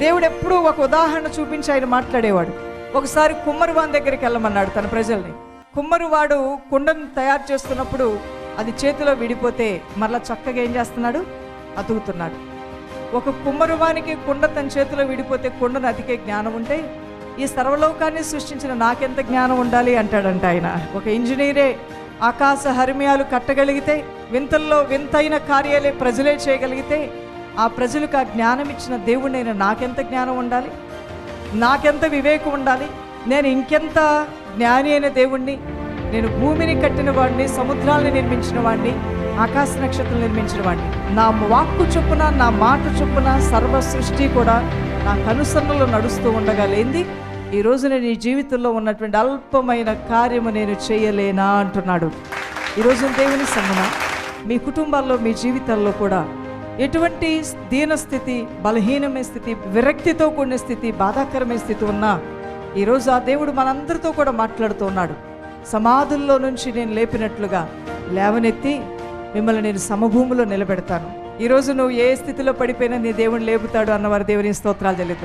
దేవుడు ఎప్పుడూ ఒక ఉదాహరణ చూపించి ఆయన మాట్లాడేవాడు. ఒకసారి కుమ్మరివాని దగ్గరికి వెళ్ళమన్నాడు తన ప్రజల్ని. కుమ్మరివాడు కుండను తయారు చేస్తున్నప్పుడు అది చేతిలో విడిపోతే మరలా చక్కగా ఏం చేస్తున్నాడు? అతుకుతున్నాడు. ఒక కుమ్మరివానికి కుండ తన చేతిలో విడిపోతే కుండను అతికే జ్ఞానం ఉంటే ఈ సర్వలోకాన్ని సృష్టించిన నాకెంత జ్ఞానం ఉండాలి అంటాడంట ఆయన. ఒక ఇంజనీరే ఆకాశ హరిమయాలు కట్టగలిగితే, వింతల్లో వింతైన కార్యాలే ప్రజలే చేయగలిగితే, ఆ ప్రజలకు ఆ జ్ఞానం ఇచ్చిన దేవుడినైనా నాకెంత జ్ఞానం ఉండాలి, నాకెంత వివేకం ఉండాలి, నేను ఇంకెంత జ్ఞాని అయిన దేవుణ్ణి, నేను భూమిని కట్టిన వాడిని, సముద్రాలను నిర్మించిన వాడిని, ఆకాశ నక్షత్రం నిర్మించిన వాడిని. నా వాక్కు చొప్పున, నా మాట చొప్పున సర్వ సృష్టి కూడా నా కనుసరణలో నడుస్తూ ఉండగా లేంది ఈరోజు నేను ఈ జీవితంలో ఉన్నటువంటి అల్పమైన కార్యము నేను చేయలేనా అంటున్నాడు. ఈరోజు దేవుని సంగమ మీ కుటుంబాల్లో, మీ జీవితాల్లో కూడా ఎటువంటి దీనస్థితి, బలహీనమైన స్థితి, విరక్తితో కూడిన స్థితి, బాధాకరమైన స్థితి ఉన్నా ఈరోజు ఆ దేవుడు మనందరితో కూడా మాట్లాడుతూ ఉన్నాడు. సమాధుల్లో నుంచి నేను లేపినట్లుగా లేవనెత్తి మిమ్మల్ని నేను సమభూమిలో నిలబెడతాను. ఈరోజు నువ్వు ఏ స్థితిలో పడిపోయినా నీ దేవుని లేపుతాడు అన్నవారు దేవుని స్తోత్రాలు చెల్లిద్దాం.